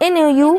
NOU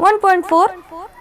1.4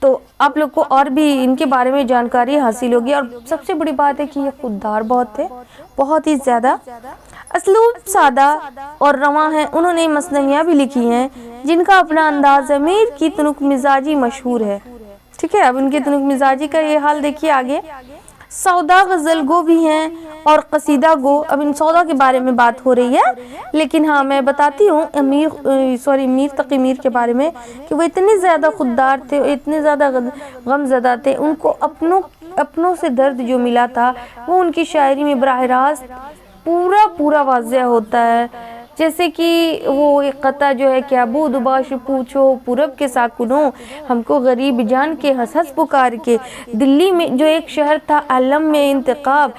تو آپ لوگ کو اور بھی ان کے بارے میں جانکاری حاصل ہوگی. اور سب سے بڑی بات ہے کہ یہ خوددار بہت تھے, بہت ہی زیادہ. اسلوب سادہ اور رواں ہے. انہوں نے مثنویاں بھی لکھی ہیں جن کا اپنا انداز ہے. میر کی تنک مزاجی مشہور ہے. ٹھیک ہے, اب ان کے تنک مزاجی کا یہ حال دیکھیے آگے. سودا غزل گو بھی ہیں اور قصیدہ گو. اب ان سودا کے بارے میں بات ہو رہی ہے, لیکن ہاں میں بتاتی ہوں میر تقی میر کے بارے میں کہ وہ اتنے زیادہ خوددار تھے, اتنے زیادہ غم زدہ تھے. ان کو اپنوں سے درد جو ملا تھا وہ ان کی شاعری میں براہ راست پورا واضح ہوتا ہے. جیسے کہ وہ ایک قطع جو ہے کہ ابو دباش پوچھو پورب کے ساکنوں, ہم کو غریب جان کے ہنس ہنس پکار کے. دلی میں جو ایک شہر تھا علم میں انتخاب,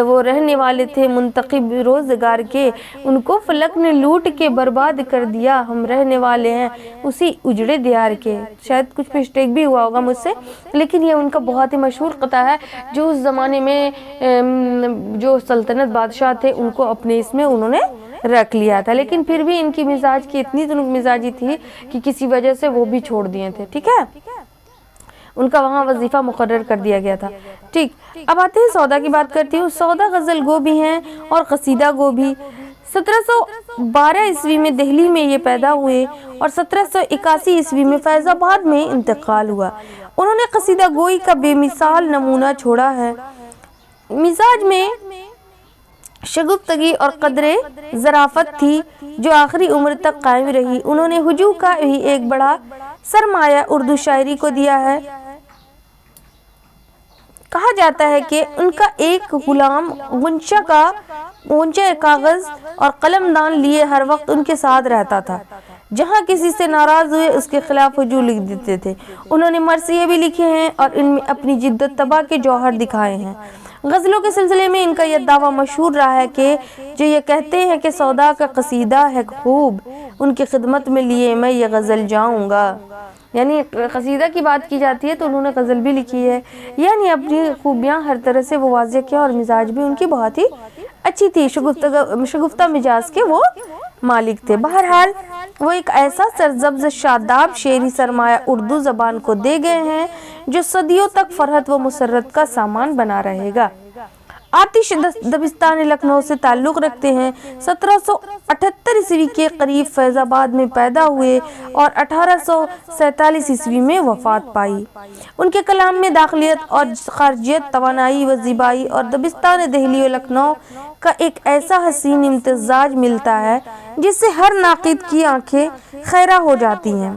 وہ رہنے والے تھے منتخب روزگار کے. ان کو فلک نے لوٹ کے برباد کر دیا, ہم رہنے والے ہیں اسی اجڑے دیار کے. شاید کچھ مسٹیک بھی ہوا ہوگا مجھ سے, لیکن یہ ان کا بہت ہی مشہور قطع ہے جو اس زمانے میں جو سلطنت بادشاہ تھے ان کو اپنے اس میں انہوں نے رکھ لیا تھا. لیکن پھر بھی ان کی مزاج کی اتنی تنک مزاجی تھی کہ کسی وجہ سے وہ بھی چھوڑ دیے تھے. ٹھیک ہے, ان کا وہاں وظیفہ مقرر کر دیا گیا تھا. ٹھیک, اب آتے ہیں سودا کی بات کرتی ہوں. سودا غزل گو بھی ہیں اور قصیدہ گو بھی. 1712 عیسوی میں دہلی میں یہ پیدا ہوئے اور 1781 عیسوی میں فیض آباد میں انتقال ہوا. انہوں نے قصیدہ گوئی کا بے مثال نمونہ چھوڑا ہے. مزاج میں شگفتگی اور قدرے ظرافت تھی جو آخری عمر تک قائم رہی. انہوں نے ہجوم کا بھی ایک بڑا سرمایہ اردو شاعری کو دیا ہے. کہا جاتا ہے کہ ان کا ایک غلام غنچہ کاغذ اور قلم دان لیے ہر وقت ان کے ساتھ رہتا تھا. جہاں کسی سے ناراض ہوئے اس کے خلاف ہجوم لکھ دیتے تھے. انہوں نے مرثیے بھی لکھے ہیں اور ان میں اپنی جدت طبع کے جوہر دکھائے ہیں. غزلوں کے سلسلے میں ان کا یہ دعویٰ مشہور رہا ہے کہ جو یہ کہتے ہیں کہ سودا کا قصیدہ ہے خوب, ان کی خدمت میں لیے میں یہ غزل جاؤں گا. یعنی قصیدہ کی بات کی جاتی ہے تو انہوں نے غزل بھی لکھی ہے. یعنی اپنی خوبیاں ہر طرح سے وہ واضح کیا, اور مزاج بھی ان کی بہت ہی اچھی تھی. شگفتہ مزاج کے وہ مالک تھے. بہرحال وہ ایک ایسا سرسبز شاداب شعری سرمایہ اردو زبان کو دے گئے ہیں جو صدیوں تک فرحت و مسرت کا سامان بنا رہے گا. آتش دبستان لکھنؤ سے تعلق رکھتے ہیں. 1778 عیسوی کے قریب فیض آباد میں پیدا ہوئے اور 1847 عیسوی میں وفات پائی. ان کے کلام میں داخلیت اور خارجیت, توانائی و زیبائی اور دبستان دہلی و لکھنؤ کا ایک ایسا حسین امتزاج ملتا ہے جس سے ہر ناقد کی آنکھیں خیرہ ہو جاتی ہیں.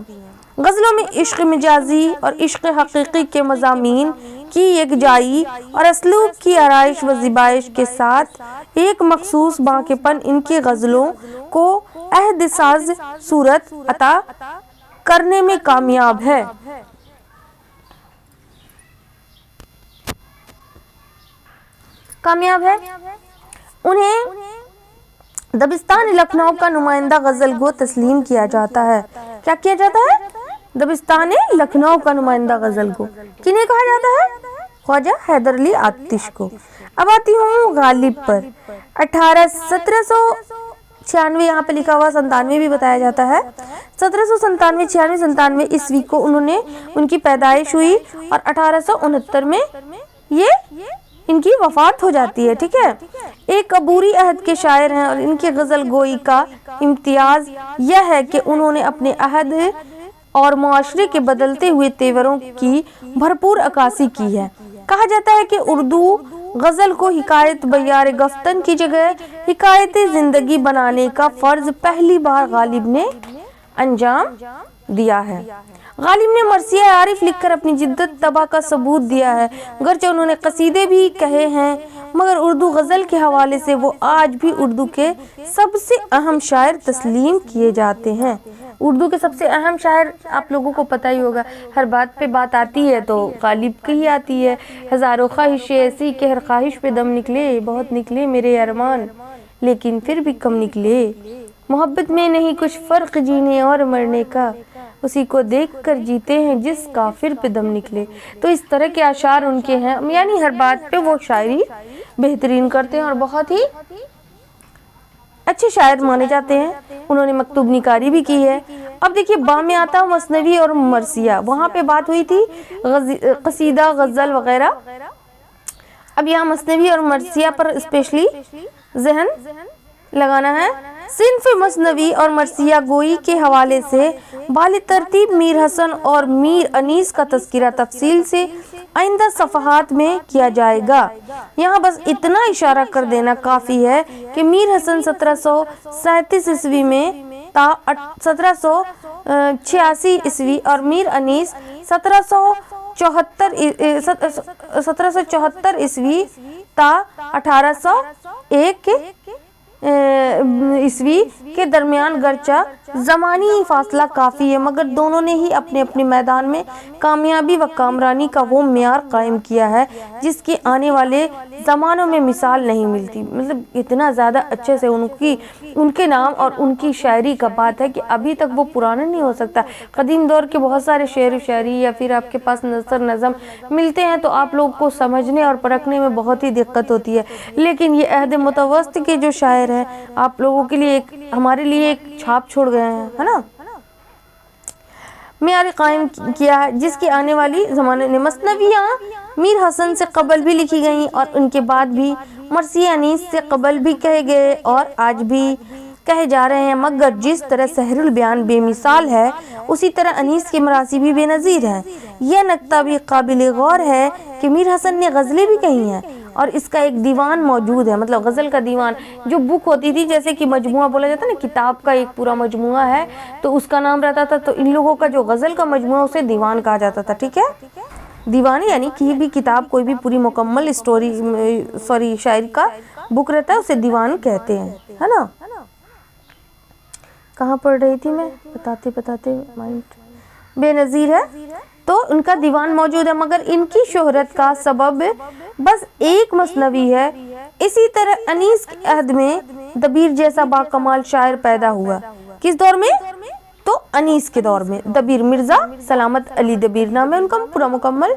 غزلوں میں عشق مجازی اور عشق حقیقی کے مضامین کی یکجائی اور اسلوب کی آرائش و زیبائش کے ساتھ ایک مخصوص باقی پن ان کی غزلوں کو عہد ساز صورت عطا کرنے میں کامیاب ہے. انہیں دبستان لکھنؤ کا نمائندہ غزل گو تسلیم کیا جاتا ہے. کیا کیا جاتا ہے؟ دبستان لکھنؤ کا نمائندہ غزل گو کنہیں کہا جاتا ہے؟ خواجہ حیدر علی آتش کو. اب آتی ہوں غالب پر. 1796 یہاں پہ لکھا ہوا 97 بھی بتایا جاتا ہے. 1797 عیسوی کو ان کی پیدائش ہوئی اور 1869 میں یہ ان کی وفات ہو جاتی ہے. ٹھیک ہے, ایک عبوری عہد کے شاعر ہیں اور ان کی غزل گوئی کا امتیاز یہ ہے کہ انہوں نے اپنے عہد اور معاشرے کے بدلتے ہوئے تیوروں کی بھرپور عکاسی کی ہے. کہا جاتا ہے کہ اردو غزل کو حکایت بیار گفتن کی جگہ حکایت زندگی بنانے کا فرض پہلی بار غالب نے انجام دیا ہے. غالب نے مرثیہ عارف لکھ کر اپنی جدت طبع کا ثبوت دیا ہے. گرچہ انہوں نے قصیدے بھی کہے ہیں مگر اردو غزل کے حوالے سے وہ آج بھی اردو کے سب سے اہم شاعر تسلیم کیے جاتے ہیں. اردو کے سب سے اہم شاعر آپ لوگوں کو پتہ ہی ہوگا, ہر بات پہ بات آتی ہے تو غالب کی ہی آتی ہے. ہزاروں خواہشیں ایسی کہ ہر خواہش پہ دم نکلے, بہت نکلے میرے ارمان لیکن پھر بھی کم نکلے. محبت میں نہیں کچھ فرق جینے اور مرنے کا, اسی کو دیکھ کر جیتے ہیں جس کافر پہ دم نکلے. تو اس طرح کے اشعار ان کے ہیں. یعنی ہر بات پہ وہ شاعری بہترین کرتے ہیں اور بہت ہی اچھے شاعر مانے جاتے ہیں. انہوں نے مکتوب نگاری بھی کی ہے. اب دیکھیے با میں آتا مثنوی اور مرثیہ، وہاں پہ بات ہوئی تھی قصیدہ، غزل وغیرہ. اب یہاں مثنوی اور مرثیہ پر اسپیشلی ذہن لگانا ہے. صنف مثنوی اور مرثیہ گوئی کے حوالے سے بالا ترتیب میر حسن اور میر انیس کا تذکرہ تفصیل سے آئندہ صفحات میں کیا جائے گا. یہاں بس اتنا اشارہ کر دینا کافی ہے کہ میر حسن 1737 عیسوی میں تا 1786 عیسوی اور میر انیس 1774 عیسوی تا 1801 عیسوی کے درمیان گرچہ زمانی فاصلہ کافی ہے، مگر دونوں نے ہی اپنے اپنے میدان میں کامیابی و کامرانی کا وہ معیار قائم کیا ہے جس کی آنے والے زمانوں میں مثال نہیں ملتی. مطلب اتنا زیادہ اچھے سے ان کے نام اور ان کی شاعری کا بات ہے کہ ابھی تک وہ پرانا نہیں ہو سکتا. قدیم دور کے بہت سارے شعر و شاعری یا پھر آپ کے پاس نثر نظم ملتے ہیں تو آپ لوگ کو سمجھنے اور پرکھنے میں بہت ہی دقت ہوتی ہے، لیکن یہ عہد متوسط کے جو شاعر ہیں آپ لوگوں کے لیے ہمارے لیے ایک چھاپ چھوڑ گئے ہیں، ہے نا، معیار قائم کیا ہے جس کی آنے والی زمانے نے. مثنویاں میر حسن سے قبل بھی لکھی گئیں اور ان کے بعد بھی، مرثیہ انیس سے قبل بھی کہے گئے اور آج بھی کہے جا رہے ہیں، مگر جس طرح سحر البیان بے مثال ہے اسی طرح انیس کے مراثی بھی بے نظیر ہیں. یہ نکتہ بھی قابل غور ہے کہ میر حسن نے غزلیں بھی کہی ہیں اور اس کا ایک دیوان موجود ہے. مطلب غزل کا دیوان جو بک ہوتی تھی، جیسے کہ مجموعہ بولا جاتا ہے نا، کتاب کا ایک پورا مجموعہ ہے تو اس کا نام رہتا تھا، تو ان لوگوں کا جو غزل کا مجموعہ اسے دیوان کہا جاتا تھا. ٹھیک ہے، دیوان یعنی کہ بھی کتاب کوئی بھی پوری مکمل شاعری کا بک رہتا ہے اسے دیوان کہتے ہیں، ہے نا. کہاں پڑھ رہی تھی میں، بتاتے مائنڈ بے نظیر ہے تو ان کا دیوان موجود ہے، مگر ان کی شہرت کا سبب بس ایک مثنوی ہے. اسی طرح انیس کے عہد میں دبیر جیسا باکمال شاعر پیدا ہوا. کس دور میں؟ تو انیس کے دور میں. دبیر مرزا سلامت علی دبیر نام ہے ان کا پورا مکمل،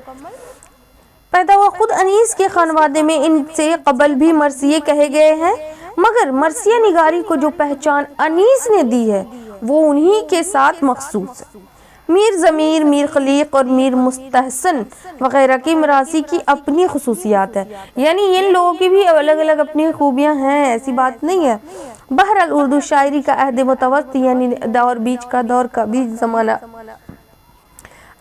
پیدا ہوا. خود انیس کے خانوادے میں ان سے قبل بھی مرثیے کہے گئے ہیں، مگر مرثیہ نگاری کو جو پہچان انیس نے دی ہے وہ انہی کے ساتھ مخصوص ہے. میر ضمیر، میر خلیق اور میر مستحسن وغیرہ کی مراثی کی اپنی خصوصیات ہے، یعنی ان لوگوں کی بھی الگ الگ اپنی خوبیاں ہیں، ایسی بات نہیں ہے. بہرحال اردو شاعری کا عہد متوسط یعنی دور بیچ کا دور کا بیچ زمانہ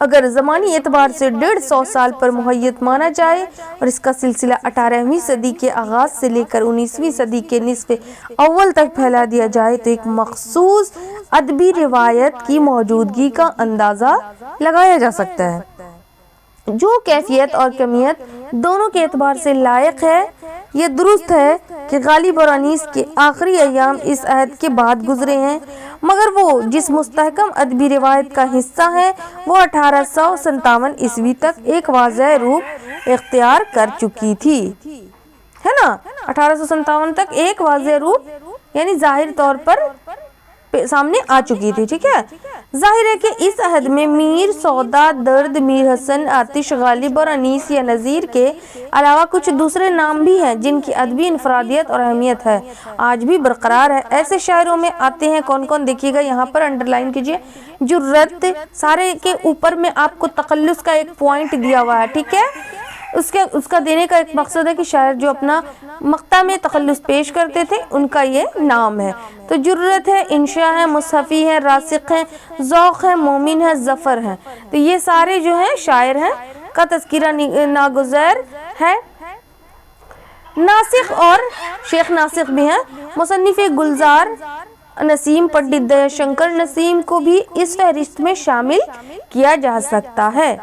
اگر زمانی اعتبار سے 150 سال پر محیط مانا جائے اور اس کا سلسلہ 18ویں صدی کے آغاز سے لے کر 19ویں صدی کے نصف اول تک پھیلا دیا جائے تو ایک مخصوص ادبی روایت کی موجودگی کا اندازہ لگایا جا سکتا ہے جو کیفیت اور کمیت دونوں کے اعتبار سے لائق ہے. یہ درست ہے کہ غالب اور انیس کے آخری ایام اس عہد کے بعد گزرے ہیں، مگر وہ جس مستحکم ادبی روایت کا حصہ ہے وہ 1857 عیسوی تک ایک واضح روپ اختیار کر چکی تھی، ہے نا. 1857 تک ایک واضح روپ یعنی ظاہر طور پر سامنے آ چکی تھی. ٹھیک ہے، ظاہر ہے کہ اس عہد میں میر سودا، درد، میر حسن، آتش، غالب اور انیس یا نظیر کے علاوہ کچھ دوسرے نام بھی ہیں جن کی ادبی انفرادیت اور اہمیت ہے آج بھی برقرار ہے. ایسے شاعروں میں آتے ہیں کون کون، دیکھیے گا یہاں پر انڈر لائن کیجئے. جرت، سارے کے اوپر میں آپ کو تخلص کا ایک پوائنٹ دیا ہوا ہے. ٹھیک ہے، اس کا دینے کا ایک مقصد ہے کہ شاعر جو اپنا مقطع میں تخلص پیش کرتے تھے ان کا یہ نام ہے. تو جرت ہے، انشاء ہے، مصحفی ہے، راسخ ہے، ذوق ہے، مومن ہے، ظفر ہے. تو یہ سارے جو ہیں شاعر ہیں کا تذکرہ ناگزیر ہے. ناسخ اور شیخ ناسخ بھی ہیں. مصنف گلزار نسیم پنڈت دیا شنکر نسیم کو بھی اس فہرست میں شامل کیا جا سکتا ہے.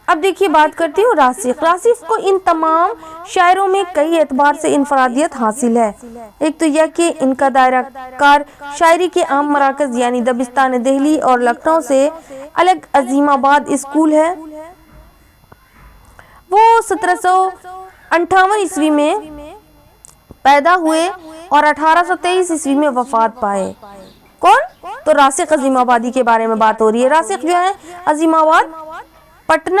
اب دیکھیے بات کرتی ہوں راسخ. راسخ کو ان تمام شاعروں میں کئی اعتبار سے انفرادیت حاصل ہے. ایک تو یہ کہ ان کا دائرہ کار شاعری کے عام مراکز یعنی دبستان دہلی اور لکھنؤ سے الگ عظیم آباد اسکول ہے. وہ 1758 عیسوی میں پیدا ہوئے اور 1823 عیسوی میں وفات پائے. کون؟ تو راسخ عظیم آبادی کے بارے میں بات ہو رہی ہے. راسخ جو ہے عظیم آباد پٹنہ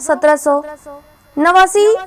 1789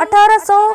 1800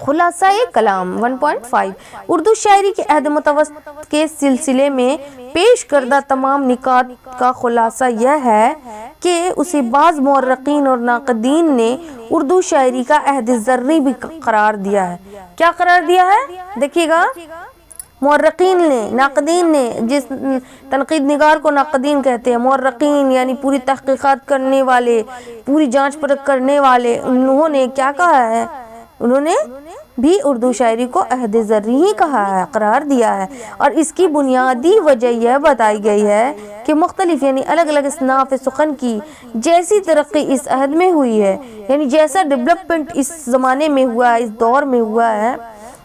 خلاصہ کلام 1.5 اردو شاعری کے عہد متوسط کے سلسلے میں پیش کردہ تمام نکات کا خلاصہ یہ ہے کہ اسے بعض مورخین اور ناقدین نے اردو شاعری کا عہد زرعی بھی قرار دیا ہے۔ کیا قرار دیا ہے؟ دیکھیے گا، مورخین نے، ناقدین نے، جس تنقید نگار کو ناقدین کہتے ہیں، مورخین یعنی پوری تحقیقات کرنے والے، پوری جانچ پرکھ کرنے والے، انہوں نے کیا کہا ہے؟ انہوں نے بھی اردو شاعری کو عہد زرعی ہی کہا ہے، قرار دیا ہے، اور اس کی بنیادی وجہ یہ بتائی گئی ہے کہ مختلف یعنی الگ الگ اصناف سخن کی جیسی ترقی اس عہد میں ہوئی ہے، یعنی جیسا ڈیولپمنٹ اس زمانے میں ہوا ہے، اس دور میں ہوا ہے،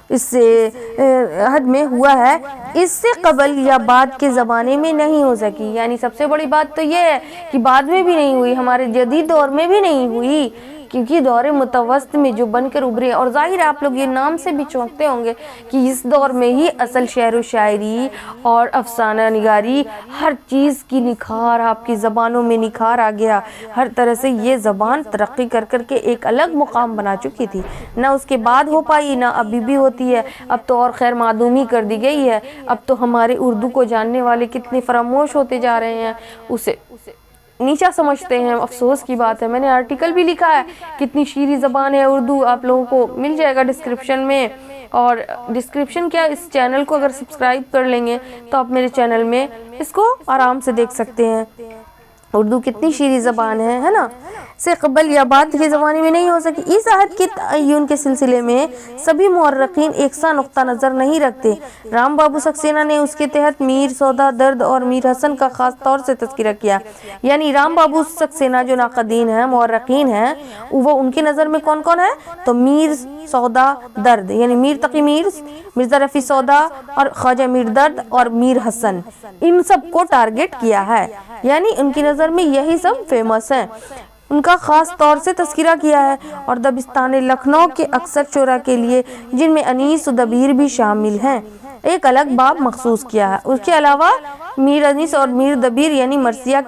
اس عہد میں ہوا ہے، اس سے قبل یا بعد کے زمانے میں نہیں ہو سکی۔ یعنی سب سے بڑی بات تو یہ ہے کہ بعد میں بھی نہیں ہوئی، ہمارے جدید دور میں بھی نہیں ہوئی، کیونکہ دور متوسط میں جو بن کر ابھرے، اور ظاہر ہے آپ لوگ یہ نام سے بھی چونکتے ہوں گے کہ اس دور میں ہی اصل شعر و شاعری اور افسانہ نگاری، ہر چیز کی نکھار، آپ کی زبانوں میں نکھار آ گیا، ہر طرح سے یہ زبان ترقی کر کر کے ایک الگ مقام بنا چکی تھی، نہ اس کے بعد ہو پائی، نہ ابھی بھی ہوتی ہے، اب تو اور خیر معدوم ہی کر دی گئی ہے۔ اب تو ہمارے اردو کو جاننے والے کتنے فراموش ہوتے جا رہے ہیں، اسے نیچا سمجھتے ہیں، افسوس کی بات ہے۔ میں نے آرٹیکل بھی لکھا ہے، کتنی شیریں زبان ہے اردو، آپ لوگوں کو مل جائے گا ڈسکرپشن میں، اور ڈسکرپشن کیا، اس چینل کو اگر سبسکرائب کر لیں گے تو آپ میرے چینل میں اس کو آرام سے دیکھ سکتے ہیں۔ اردو کتنی شیریں زبان ہے نا، سے قبل یا بعد کے زمانے میں نہیں ہو سکی۔ اس عہد کے تعین کے سلسلے میں سبھی مورخین یکساں نقطہ نظر نہیں رکھتے۔ رام بابو سکسینہ نے اس کے تحت میر سودا درد اور میر حسن کا خاص طور سے تذکرہ کیا۔ یعنی رام بابو سکسینہ جو ناقدین ہیں، مورخین ہیں، وہ ان کے نظر میں کون کون ہے؟ تو میر سودا درد یعنی میر تقی میر، مرزا رفیع سودا اور خواجہ میر درد اور میر حسن، ان سب کو ٹارگٹ کیا ہے، یعنی ان کی نظر میں یہی سب فیمس ہیں، ان کا خاص طور سے تذکرہ کیا ہے، اور دبستان لکھنؤ کے اکثر شعراء کے لیے، جن میں انیس و دبیر بھی شامل ہیں، ایک الگ باب مخصوص کیا ہے۔ اس کے علاوہ میر انیس اور میر دبیر یعنی مرثیہ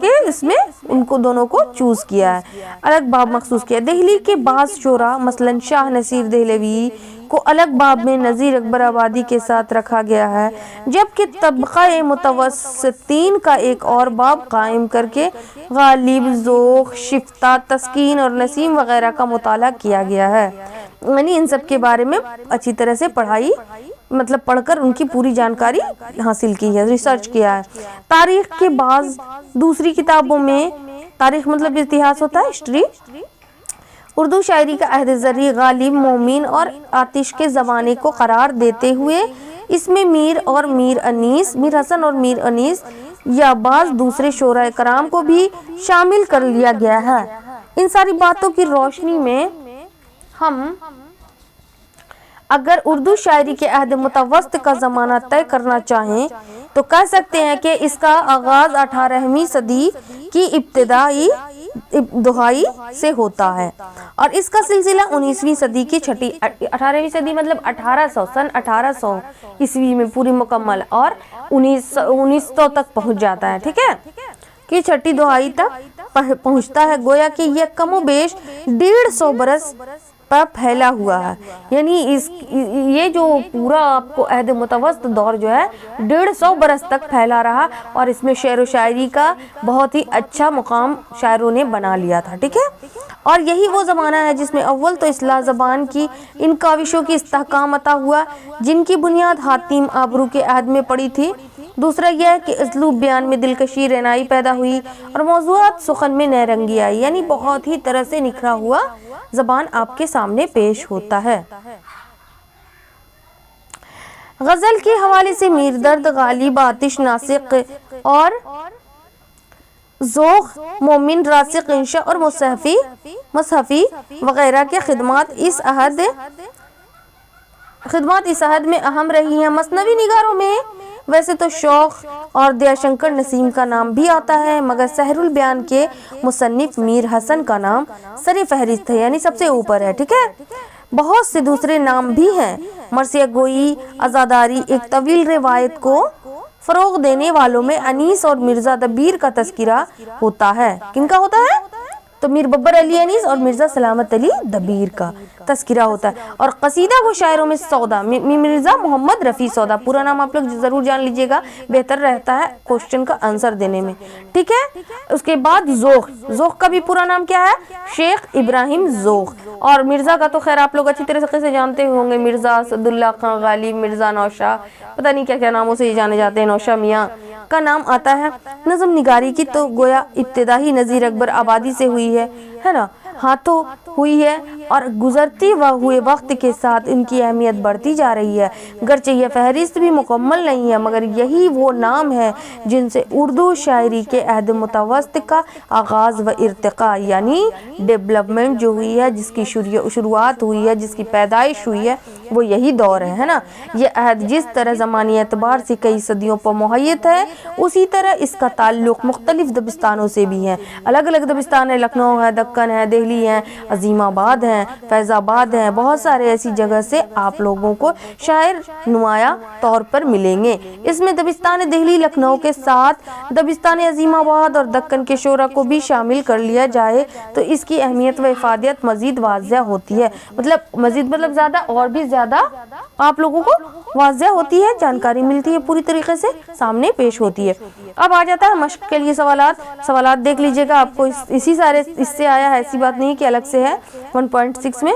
کے اس میں ان کو دونوں کو چوز کیا ہے، الگ باب مخصوص کیا ہے۔ دہلی کے بعض شعراء مثلا شاہ نصیر دہلوی کو الگ باب میں نذیر اکبر آبادی کے ساتھ رکھا گیا ہے، جبکہ طبقہ متوسطین کا ایک اور باب قائم کر کے غالب، ذوق، شفتہ، تسکین اور نسیم وغیرہ کا مطالعہ کیا گیا ہے۔ یعنی ان سب کے بارے میں اچھی طرح سے پڑھ کر ان کی پوری جانکاری حاصل کی ہے، ریسرچ کیا ہے۔ تاریخ کے بعض دوسری کتابوں میں، تاریخ مطلب اتہاس ہوتا ہے، ہسٹری، اردو شاعری کا عہد زرعی غالب، مومن اور آتش کے زمانے کو قرار دیتے ہوئے اس میں میر حسن اور میر انیس یا بعض دوسرے شعراء کرام کو بھی شامل کر لیا گیا ہے۔ ان ساری باتوں کی روشنی میں ہم اگر اردو شاعری کے عہد متوسط کا زمانہ طے کرنا چاہیں تو کہہ سکتے ہیں کہ اس کا آغاز 18ویں صدی کی دہائی سے ہوتا ہے، اور اس کا سلسلہ 19ویں صدی کی 18ویں صدی مطلب 1800 عیسوی میں پوری مکمل، اور 1900 تک پہنچ جاتا ہے، ٹھیک ہے، کہ چھٹی دہائی تک پہنچتا ہے۔ گویا کہ یہ کم و بیش 150 برس پر پھیلا ہوا ہے، یعنی یہ جو پورا آپ کو عہد متوسط دور جو ہے 150 برس تک پھیلا رہا، اور اس میں شعر و شاعری کا بہت ہی اچھا مقام شاعروں نے بنا لیا تھا، ٹھیک ہے، اور یہی وہ زمانہ ہے جس میں اول تو اصلاح زبان کی ان کاوشوں کی استحکام عطا ہوا جن کی بنیاد حاتم آبرو کے عہد میں پڑی تھی۔ دوسرا یہ ہے کہ اسلوب بیان میں دلکشی، رعنائی پیدا ہوئی، اور موضوعات سخن میں نئے رنگی آئی، یعنی بہت ہی طرح سے نکھرا ہوا زبان آپ کے سامنے پیش ہوتا ہے۔ غزل کے حوالے سے میر درد، غالب، آتش، ناسق اور ذوق، مومن، راسخ، انشا اور مصحفی وغیرہ کے خدمات اس عہد میں اہم رہی ہیں۔ مثنوی نگاروں میں ویسے تو شوق اور دیا شنکر نسیم کا نام بھی آتا ہے، مگر سحر البیان کے مصنف میر حسن کا نام سر فہرست ہے، یعنی سب سے اوپر ہے، ٹھیک ہے۔ بہت سے دوسرے نام بھی ہیں۔ مرثیہ گوئی، عزاداری، ایک طویل روایت کو فروغ دینے والوں میں انیس اور مرزا دبیر کا تذکرہ ہوتا ہے۔ کن کا ہوتا ہے؟ تو میر ببر علی انیس اور مرزا سلامت علی دبیر کا تذکرہ ہوتا ہے. اور قصیدہ گو شاعروں میں سودا مرزا محمد رفیع سودا. پورا نام آپ لوگ ضرور جان لیجئے گا, بہتر رہتا ہے کوشچن کا آنسر دینے میں, ٹھیک ہے. اس کے بعد ذوق, ذوق کا بھی پورا نام کیا ہے؟ شیخ ابراہیم ذوق. اور مرزا کا تو خیر آپ لوگ اچھی طرح سے جانتے ہوں گے, مرزا اسداللہ خان غالب, مرزا نوشاہ, پتہ نہیں کیا کیا ناموں سے یہ جانے جاتے ہیں, نوشاہ میاں کا نام آتا ہے. نظم نگاری کی تو گویا ابتدائی نظیر اکبر آبادی سے ہوئی ہے نا, ہاتھوں ہوئی ہے, اور گزرتی ہوئے وقت کے ساتھ ان کی اہمیت بڑھتی جا رہی ہے. گرچہ یہ فہرست بھی مکمل نہیں ہے, مگر یہی وہ نام ہے جن سے اردو شاعری کے عہد متوسط کا آغاز و ارتقاء یعنی ڈیولپمنٹ جو ہوئی ہے, جس کی شروعات ہوئی ہے, جس کی پیدائش ہوئی ہے, وہ یہی دور ہے نا. یہ عہد جس طرح زمانی اعتبار سے کئی صدیوں پر محیط ہے, اسی طرح اس کا تعلق مختلف دبستانوں سے بھی ہے. الگ الگ دبستان ہے, لکھنؤ ہے, دکن ہے, دہلی ہے, عظیم آباد ہے, فیض آباد ہے, بہت سارے ایسی جگہ سے آپ لوگوں کو شاعر نمایاں طور پر ملیں گے. اس میں دبستان دہلی لکھنؤ کے ساتھ دبستان عظیم آباد اور دکن کے شعراء کو بھی شامل کر لیا جائے تو اس کی اہمیت و افادیت مزید واضح ہوتی ہے. مزید زیادہ اور بھی زیادہ آپ لوگوں کو واضح ہوتی ہے, جانکاری ملتی ہے, پوری طریقے سے سامنے پیش ہوتی ہے. اب آ جاتا ہے مشق کے لیے سوالات دیکھ لیجئے گا. آپ کو اسی سارے اس سے آیا ہے, ایسی بات نہیں کہ الگ سے ہے. 1.6 میں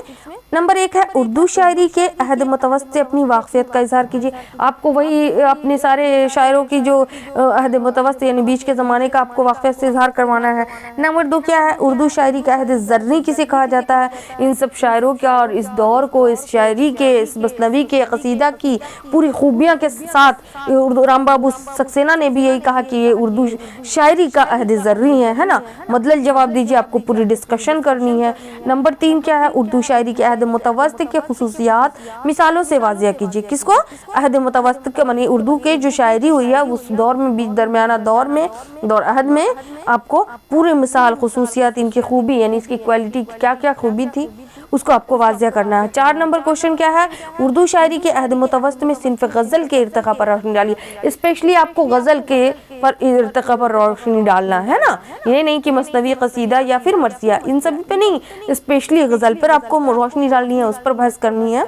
نمبر 1 ہے اردو شاعری کے عہد متوسط سے اپنی واقفیت کا اظہار کیجیے. آپ کو وہی اپنے سارے شاعروں کی جو عہد متوسط یعنی بیچ کے زمانے کا آپ کو واقفیت سے اظہار کروانا ہے. نمبر 2 کیا ہے؟ اردو شاعری کا عہد زرنی کسے کہا جاتا ہے؟ ان سب شاعروں کا اور اس دور کو اس شاعری کے, اس مثنوی کے, قصیدہ کی پوری خوبیاں کے ساتھ رام بابو سکسینہ نے بھی یہی کہا کہ یہ اردو شاعری کا عہد زرنی ہے نا. مدلل جواب دیجیے, آپ کو پوری ڈسکشن کرنی ہے. نمبر 3 کیا ہے؟ اردو شاعری کے عہد متوسط کے خصوصیات مثالوں سے واضح کیجیے. کس کو؟ عہد متوسط کے معنی اردو کے جو شاعری ہوئی ہے اس دور میں, بیچ درمیانہ دور میں, دور عہد میں, آپ کو پورے مثال, خصوصیات, ان کی خوبی یعنی اس کی کوالٹی کیا کیا خوبی تھی اس کو آپ کو واضح کرنا ہے. 4 نمبر کوشچن کیا ہے؟ اردو شاعری کے عہد متوسط میں صنف غزل کے ارتقاء پر روشنی ڈالیے. اسپیشلی آپ کو غزل کے پر ارتقاء پر روشنی ڈالنا ہے نا, یہ نہیں کہ مثنوی, قصیدہ یا پھر مرثیہ, ان سب پہ نہیں, اسپیشلی غزل پر آپ کو روشنی ڈالنی ہے, اس پر بحث کرنی ہے.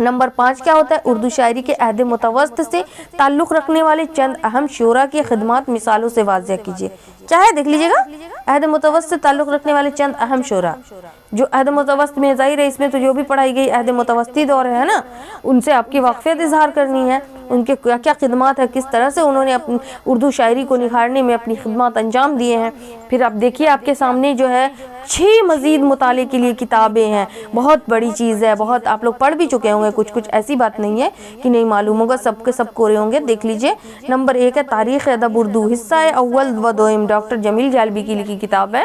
نمبر 5 کیا ہوتا ہے؟ اردو شاعری کے عہد متوسط سے تعلق رکھنے والے چند اہم شعراء کی خدمات مثالوں سے واضح کیجیے. کیا ہے دیکھ لیجیے گا, عہد متوسط سے تعلق رکھنے والے چند اہم شعراء. جو عہد متوسط میں ظاہر ہے اس میں تو جو بھی پڑھائی گئی عہد متوسطی دور ہے نا, ان سے آپ کی واقفیت اظہار کرنی ہے, ان کے کیا کیا خدمات ہے, کس طرح سے انہوں نے اپنی اردو شاعری کو نکھارنے میں اپنی خدمات انجام دیے ہیں. پھر آپ دیکھیے آپ کے سامنے جو ہے 6 مزید مطالعے کے لیے کتابیں ہیں. بہت بڑی چیز ہے, بہت آپ لوگ پڑھ بھی چکے ہوں گے, کچھ ایسی بات نہیں ہے کہ نہیں معلوم ہوگا, سب کے سب کورے ہوں گے. دیکھ لیجئے نمبر 1 ہے تاریخ ادب اردو, حصہ اول و دوئم, ڈاکٹر جمیل جالبی کی لکھی کتاب ہے.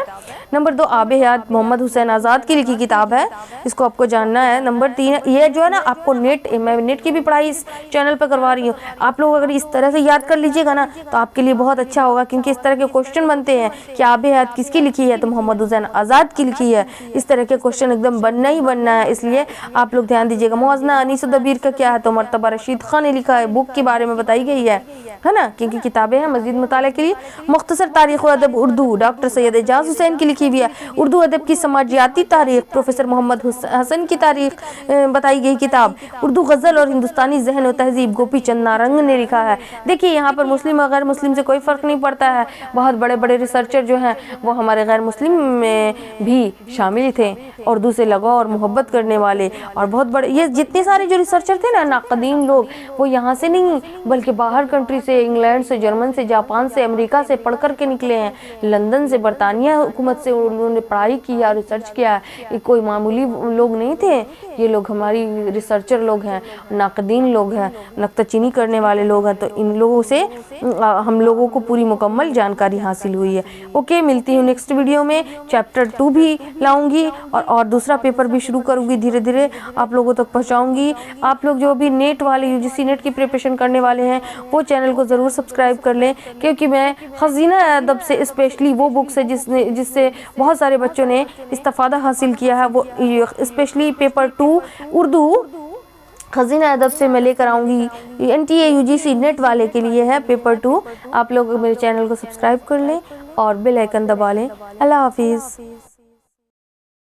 نمبر 2 آب حیات, محمد حسین آزاد کی لکھی کتاب ہے, اس کو آپ کو جاننا ہے. نمبر 3 یہ جو ہے نا آپ کو میں نیٹ کی بھی پڑھائی اس چینل پہ کروا رہی ہوں, آپ لوگ اگر اس طرح سے یاد کر لیجئے گا نا تو آپ کے لیے بہت اچھا ہوگا, کیونکہ اس طرح کے کوشچن بنتے ہیں کہ آب حیات کس کی لکھی ہے, تو محمد حسین آزاد کی لکھی ہے. اس طرح کے کوشچن ایک دم بننا ہی بننا ہے, اس لیے آپ لوگ دھیان دیجئے گا. موازنہ انیس دبیر کا کیا ہے؟ تو مرتبہ رشید خان نے لکھا ہے, بک کے بارے میں بتائی گئی ہے نا, کیونکہ کتابیں ہیں مزید مطالعے کے لیے. مختصر تاریخ و ادب اردو, ڈاکٹر سید اعجاز حسین کی لکھی ہوئی ہے. اردو ادب کی سماجیاتی تاریخ, پروفیسر محمد حسن کی تاریخ بتائی گئی کتاب. اردو غزل اور ہندوستانی ذہن و تہذیب, گوپی چند نارنگ نے لکھا ہے. دیکھیے یہاں پر مسلم اور غیر مسلم سے کوئی فرق نہیں پڑتا ہے, بہت بڑے بڑے ریسرچر جو ہیں وہ ہمارے غیر مسلم میں بھی شامل تھے, اردو سے لگاؤ اور محبت کرنے والے. اور بہت بڑے یہ جتنے سارے جو ریسرچر تھے نا, ناقدین لوگ, وہ یہاں سے نہیں بلکہ باہر کنٹری سے, انگلینڈ سے, جرمن سے, جاپان سے, امریکہ سے پڑھ کر کے نکلے ہیں. لندن سے, برطانیہ حکومت سے انہوں نے پڑھائی کی یا ریسرچ کیا. یہ کوئی معمولی لوگ نہیں تھے, یہ لوگ ہماری ریسرچر لوگ ہیں, ناقدین لوگ ہیں, نکتہ چینی کرنے والے لوگ ہیں. تو ان لوگوں سے ہم لوگوں کو پوری مکمل جانکاری حاصل ہوئی ہے. اوکے, ملتی ہوں نیکسٹ ویڈیو میں. چیپٹر 2 بھی لاؤں گی اور دوسرا پیپر بھی شروع کروں گی, دھیرے دھیرے آپ لوگوں تک پہنچاؤں گی. آپ لوگ جو بھی نیٹ والے UGC نیٹ کی پریپریشن کرنے والے ہیں وہ چینل کو ضرور سبسکرائب کر لیں, کیونکہ میں خزینہ ادب سے اسپیشلی وہ بکس ہے جس سے بہت سارے بچوں نے استفادہ حاصل کیا ہے, وہ اسپیشلی پیپر 2 اردو خزینہ ادب سے میں لے کر آؤں گی. NTA UGC نیٹ والے کے لیے ہے پیپر 2. آپ لوگ میرے چینل کو سبسکرائب کر لیں اور بیل آئیکن دبا لیں۔ اللہ حافظ۔